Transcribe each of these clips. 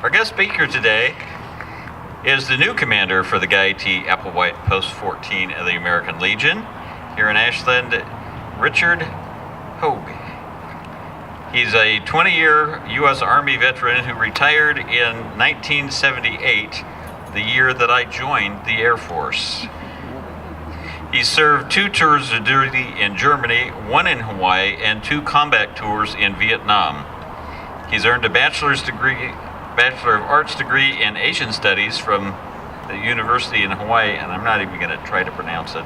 Our guest speaker today is the new commander for the Gaiety Applewhite Post 14 of the American Legion here in Ashland, Richard Hoque. He's a 20-year U.S. Army veteran who retired in 1978, the year that I joined the Air Force. He served 2 tours of duty in Germany, 1 in Hawaii, and 2 combat tours in Vietnam. He's earned a Bachelor of Arts degree in Asian Studies from the University in Hawaii, and I'm not even going to try to pronounce it.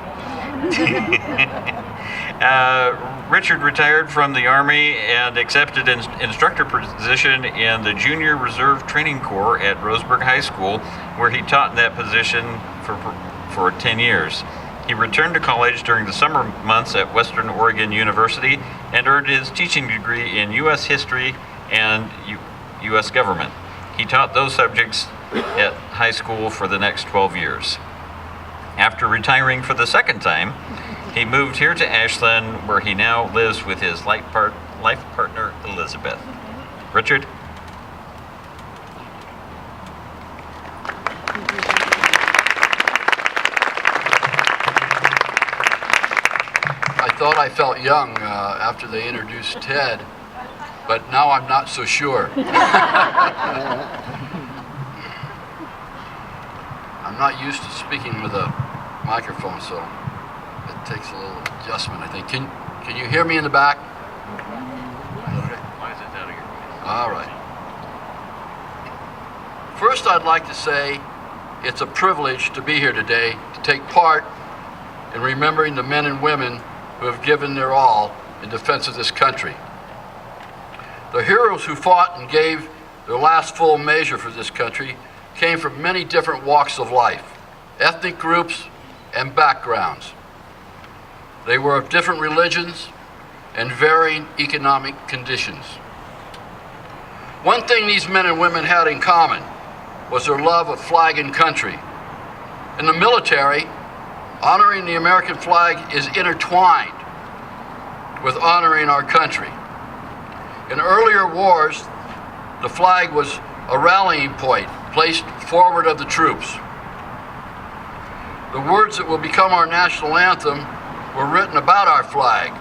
Richard retired from the Army and accepted an instructor position in the Junior Reserve Training Corps at Roseburg High School, where he taught in that position for 10 years. He returned to college during the summer months at Western Oregon University and earned his teaching degree in U.S. history and U.S. government. He taught those subjects at high school for the next 12 years. After retiring for the second time, he moved here to Ashland, where he now lives with his life partner, Elizabeth. Richard? I thought I felt young after they introduced Ted, but now I'm not so sure. I'm not used to speaking with a microphone, so it takes a little adjustment, I think. Can you hear me in the back? Okay. Why is it out of your voice? All right. First, I'd like to say it's a privilege to be here today to take part in remembering the men and women who have given their all in defense of this country. The heroes who fought and gave their last full measure for this country came from many different walks of life, ethnic groups, and backgrounds. They were of different religions and varying economic conditions. One thing these men and women had in common was their love of flag and country. In the military, honoring the American flag is intertwined with honoring our country. In earlier wars, the flag was a rallying point placed forward of the troops. The words that will become our national anthem were written about our flag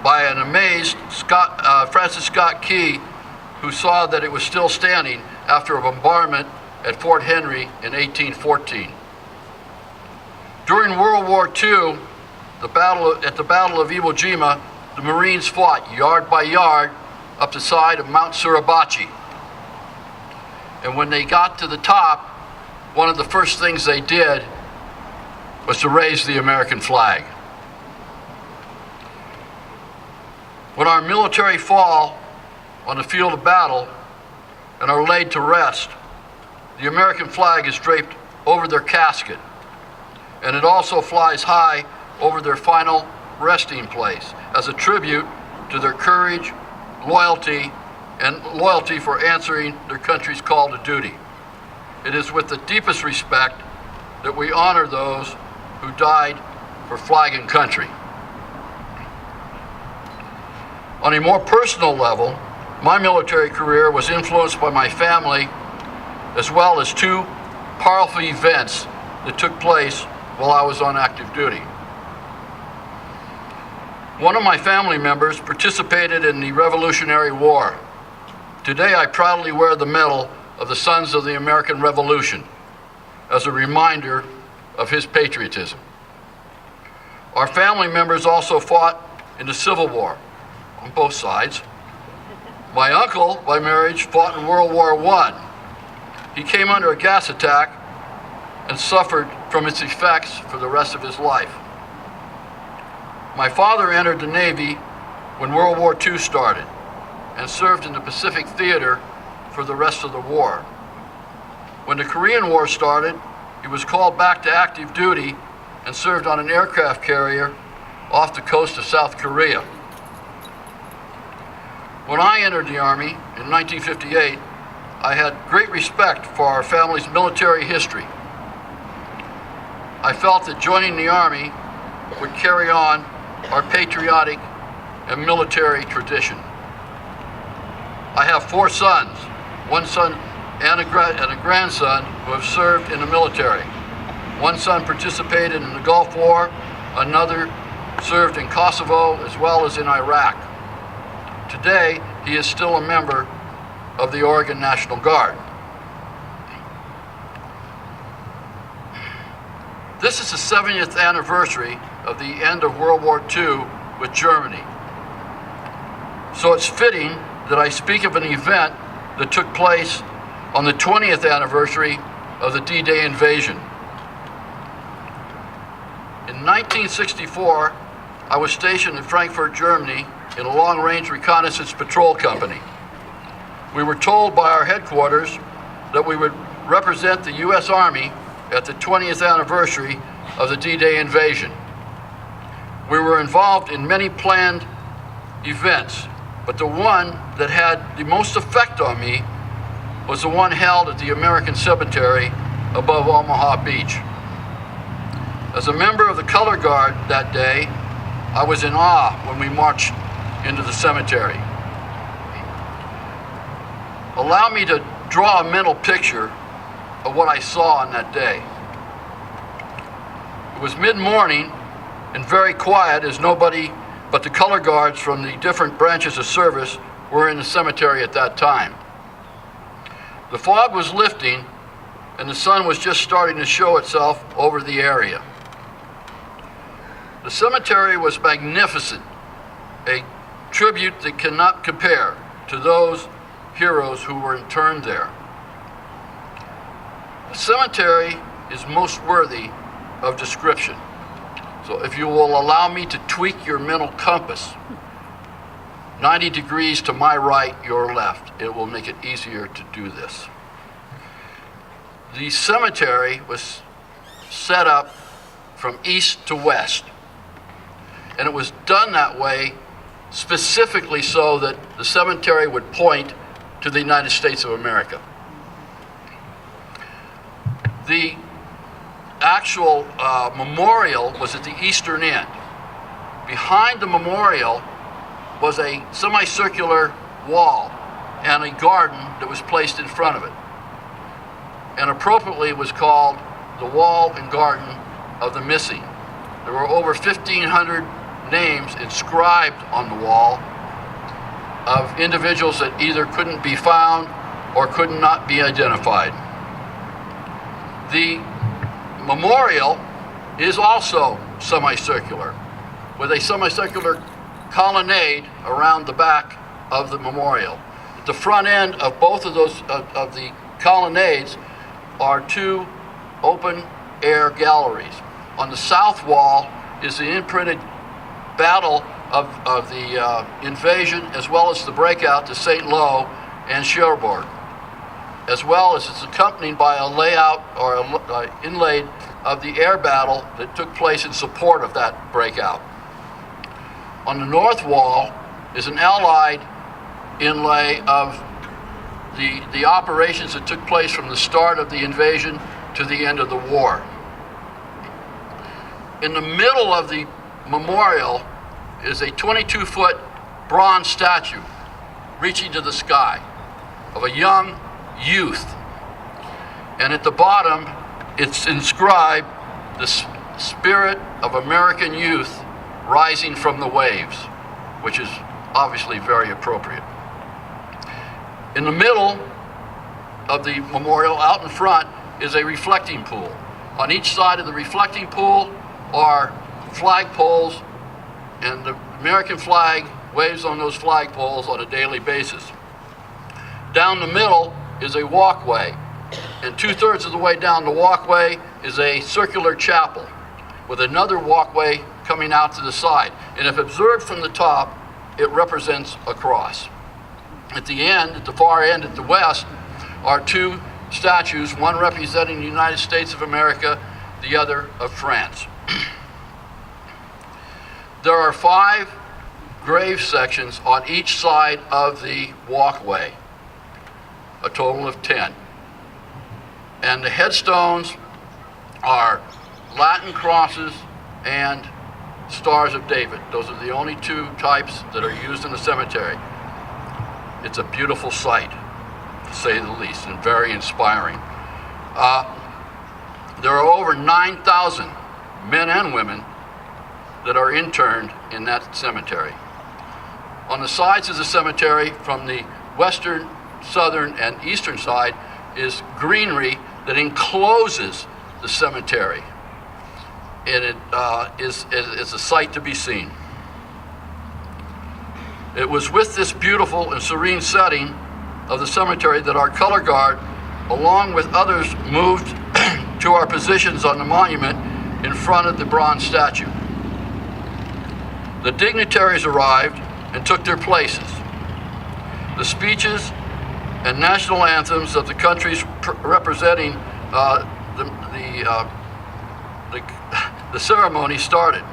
by an amazed Francis Scott Key, who saw that it was still standing after a bombardment at Fort Henry in 1814. During World War II, at the Battle of Iwo Jima, the Marines fought yard by yard up the side of Mount Suribachi. And when they got to the top, one of the first things they did was to raise the American flag. When our military fall on the field of battle and are laid to rest, the American flag is draped over their casket, and it also flies high over their final resting place as a tribute to their courage, loyalty for answering their country's call to duty. It is with the deepest respect that we honor those who died for flag and country. On a more personal level, my military career was influenced by my family, as well as 2 powerful events that took place while I was on active duty. One of my family members participated in the Revolutionary War. Today, I proudly wear the Medal of the Sons of the American Revolution as a reminder of his patriotism. Our family members also fought in the Civil War on both sides. My uncle, by marriage, fought in World War I. He came under a gas attack and suffered from its effects for the rest of his life. My father entered the Navy when World War II started and served in the Pacific Theater for the rest of the war. When the Korean War started, he was called back to active duty and served on an aircraft carrier off the coast of South Korea. When I entered the Army in 1958, I had great respect for our family's military history. I felt that joining the Army would carry on our patriotic and military tradition. I have 4 sons. One son and a grandson who have served in the military. One son participated in the Gulf War, another served in Kosovo as well as in Iraq. Today, he is still a member of the Oregon National Guard. This is the 70th anniversary of the end of World War II with Germany. So it's fitting that I speak of an event that took place on the 20th anniversary of the D-Day invasion. In 1964, I was stationed in Frankfurt, Germany, in a long-range reconnaissance patrol company. We were told by our headquarters that we would represent the U.S. Army at the 20th anniversary of the D-Day invasion. We were involved in many planned events, but the one that had the most effect on me was the one held at the American Cemetery above Omaha Beach. As a member of the Color Guard that day, I was in awe when we marched into the cemetery. Allow me to draw a mental picture of what I saw on that day. It was mid-morning and very quiet, as nobody but the color guards from the different branches of service were in the cemetery at that time. The fog was lifting and the sun was just starting to show itself over the area. The cemetery was magnificent, a tribute that cannot compare to those heroes who were interned there. The cemetery is most worthy of description. So if you will allow me to tweak your mental compass, 90 degrees to my right, your left, it will make it easier to do this. The cemetery was set up from east to west, and it was done that way specifically so that the cemetery would point to the United States of America. The actual memorial was at the eastern end. Behind the memorial was a semicircular wall and a garden that was placed in front of it, and appropriately was called the Wall and Garden of the Missing. There were over 1,500 names inscribed on the wall of individuals that either couldn't be found or could not be identified. The memorial is also semicircular, with a semicircular colonnade around the back of the memorial. At the front end of both of those of the colonnades are two open-air galleries. On the south wall is the imprinted battle of the invasion, as well as the breakout to St. Lo and Cherbourg, as well as it's accompanied by a layout or inlaid of the air battle that took place in support of that breakout. On the north wall is an Allied inlay of the operations that took place from the start of the invasion to the end of the war. In the middle of the memorial is a 22-foot bronze statue reaching to the sky of a young youth. And at the bottom, it's inscribed, "The spirit of American youth rising from the waves," which is obviously very appropriate. In the middle of the memorial, out in front, is a reflecting pool. On each side of the reflecting pool are flagpoles, and the American flag waves on those flagpoles on a daily basis. Down the middle is a walkway, and 2/3 of the way down the walkway is a circular chapel with another walkway coming out to the side. And if observed from the top, it represents a cross. At the end, at the far end, at the west, are two statues, one representing the United States of America, the other of France. There are 5 grave sections on each side of the walkway, a total of 10. And the headstones are Latin crosses and Stars of David. Those are the only 2 types that are used in the cemetery. It's a beautiful sight. to say the least, and very inspiring. There are over 9,000 men and women that are interned in that cemetery. On the sides of the cemetery, from the western, southern, and eastern side, is greenery that encloses the cemetery. And it is a sight to be seen. It was with this beautiful and serene setting of the cemetery that our color guard, along with others, moved to our positions on the monument in front of the bronze statue. The dignitaries arrived and took their places. The speeches and national anthems of the countries representing the ceremony started.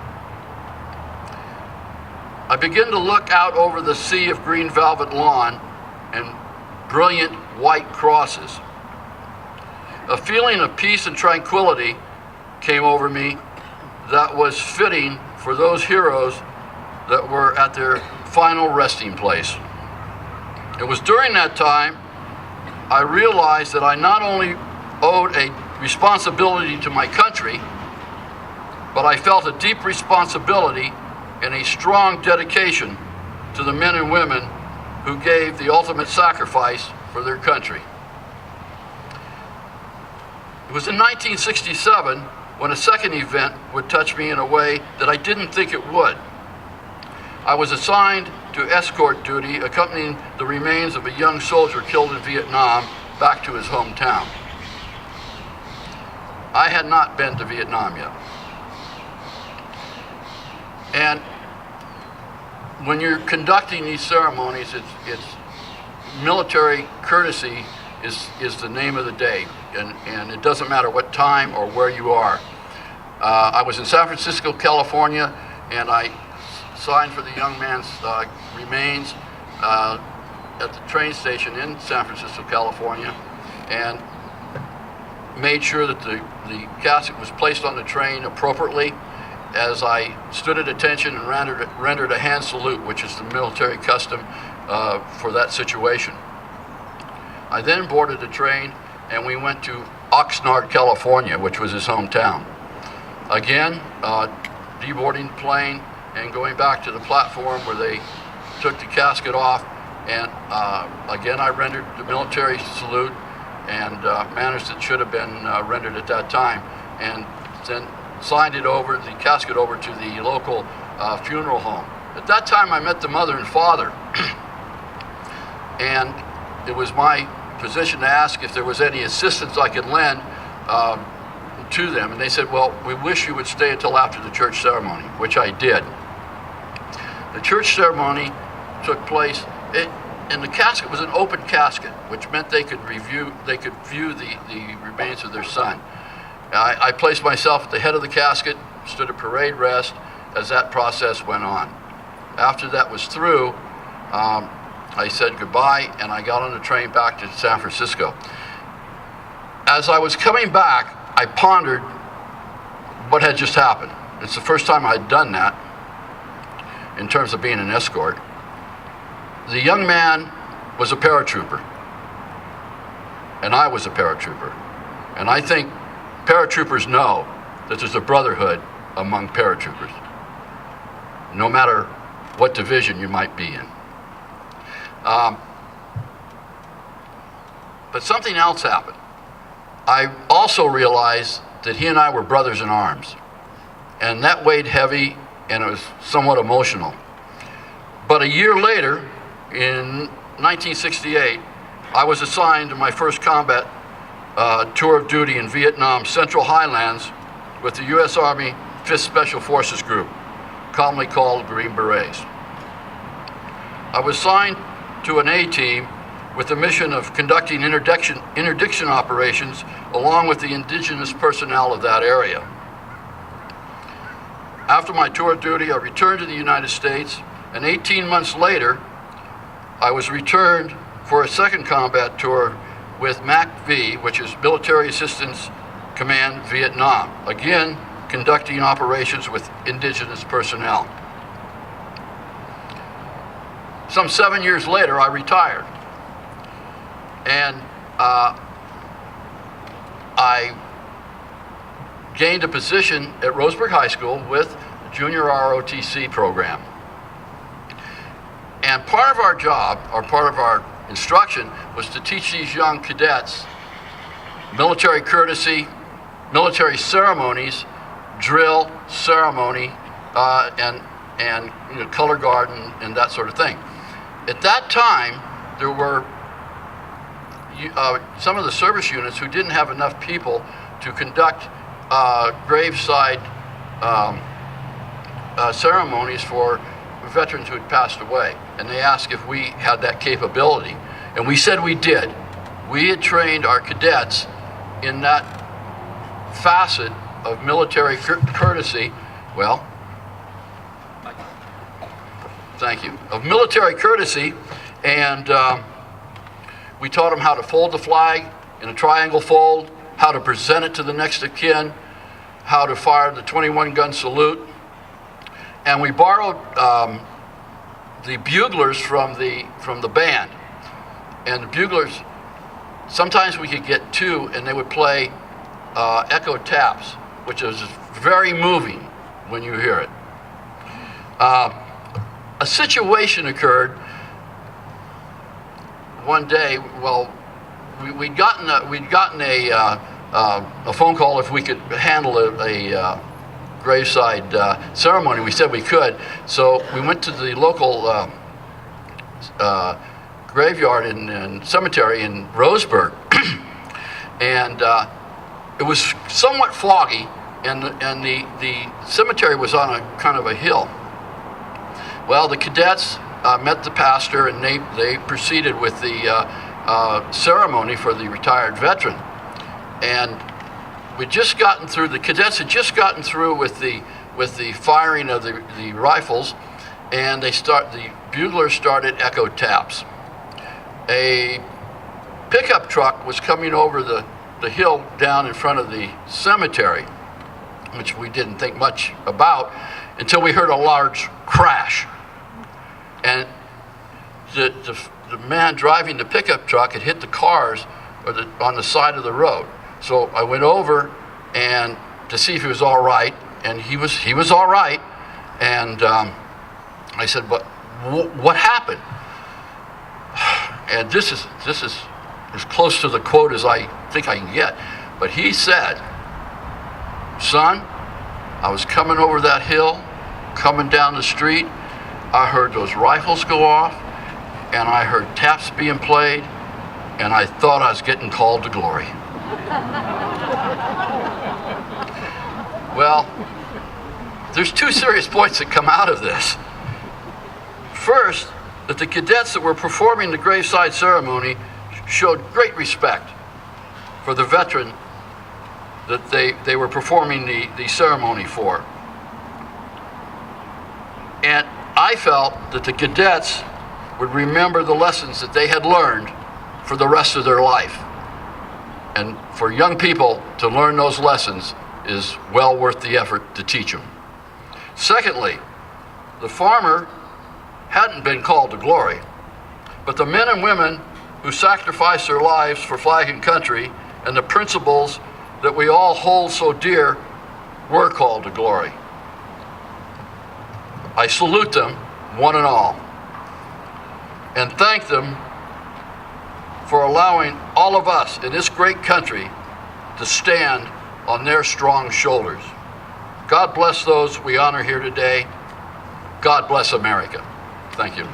I began to look out over the sea of green velvet lawn and brilliant white crosses. A feeling of peace and tranquility came over me that was fitting for those heroes that were at their final resting place. It was during that time I realized that I not only owed a responsibility to my country, but I felt a deep responsibility and a strong dedication to the men and women who gave the ultimate sacrifice for their country. It was in 1967 when a second event would touch me in a way that I didn't think it would. I was assigned to escort duty, accompanying the remains of a young soldier killed in Vietnam back to his hometown. I had not been to Vietnam yet. And when you're conducting these ceremonies, it's military courtesy is the name of the day, and it doesn't matter what time or where you are. I was in San Francisco, California, and I signed for the young man's remains at the train station in San Francisco, California, and made sure that the casket was placed on the train appropriately as I stood at attention and rendered a hand salute, which is the military custom for that situation. I then boarded the train and we went to Oxnard, California, which was his hometown. Again, deboarding the plane and going back to the platform where they took the casket off, and again I rendered the military salute and manners that should have been rendered at that time, and then signed it over, the casket over to the local funeral home. At that time I met the mother and father, and it was my position to ask if there was any assistance I could lend to them, and they said, well, we wish you would stay until after the church ceremony, which I did. The church ceremony took place, and the casket was an open casket, which meant they could view the remains of their son. I placed myself at the head of the casket, stood at parade rest as that process went on. After that was through, I said goodbye and I got on the train back to San Francisco. As I was coming back, I pondered what had just happened. It's the first time I had done that in terms of being an escort. The young man was a paratrooper, and I was a paratrooper. And I think paratroopers know that there's a brotherhood among paratroopers, no matter what division you might be in. But something else happened. I also realized that he and I were brothers in arms, and that weighed heavy, and it was somewhat emotional. But a year later, in 1968, I was assigned to my first combat tour of duty in Vietnam Central Highlands with the U.S. Army 5th Special Forces Group, commonly called Green Berets. I was assigned to an A-team with the mission of conducting interdiction operations along with the indigenous personnel of that area. After my tour of duty, I returned to the United States, and 18 months later, I was returned for a second combat tour with MAC-V, which is Military Assistance Command Vietnam, again conducting operations with indigenous personnel. Some 7 years later, I retired. And I gained a position at Roseburg High School with the Junior ROTC program. And part of our job, or part of our instruction, was to teach these young cadets military courtesy, military ceremonies, drill, ceremony, and you know, color guard and that sort of thing. At that time, there were some of the service units who didn't have enough people to conduct graveside ceremonies for veterans who had passed away, and they asked if we had that capability, and we said we did. We had trained our cadets in that facet of military courtesy. Well, thank you. Of military courtesy, and we taught them how to fold the flag in a triangle fold, how to present it to the next of kin, how to fire the 21-gun salute. And we borrowed the buglers from the band. And the buglers, sometimes we could get two, and they would play echo taps, which is very moving when you hear it. A situation occurred one day. Well, we'd gotten a phone call if we could handle a graveside ceremony. We said we could, so we went to the local graveyard and cemetery in Roseburg, and it was somewhat foggy, and the cemetery was on a kind of a hill. Well, the cadets met the pastor, and they proceeded with the ceremony for the retired veteran. And we'd just gotten through, the cadets had just gotten through with the firing of the rifles, and the buglers started echo taps. A pickup truck was coming over the hill down in front of the cemetery, which we didn't think much about until we heard a large crash. And the man driving the pickup truck had hit the cars on the side of the road. So I went over and to see if he was all right, and he was all right. And I said, "But what happened?" And this is as close to the quote as I think I can get. But he said, "Son, I was coming over that hill, coming down the street. I heard those rifles go off, and I heard taps being played, and I thought I was getting called to glory." Well, there's two serious points that come out of this. First, that the cadets that were performing the graveside ceremony showed great respect for the veteran that they were performing the ceremony for. And I felt that the cadets would remember the lessons that they had learned for the rest of their life. And for young people to learn those lessons is well worth the effort to teach them. Secondly, the farmer hadn't been called to glory, but the men and women who sacrificed their lives for flag and country and the principles that we all hold so dear were called to glory. I salute them, one and all, and thank them for allowing all of us in this great country to stand on their strong shoulders. God bless those we honor here today. God bless America. Thank you.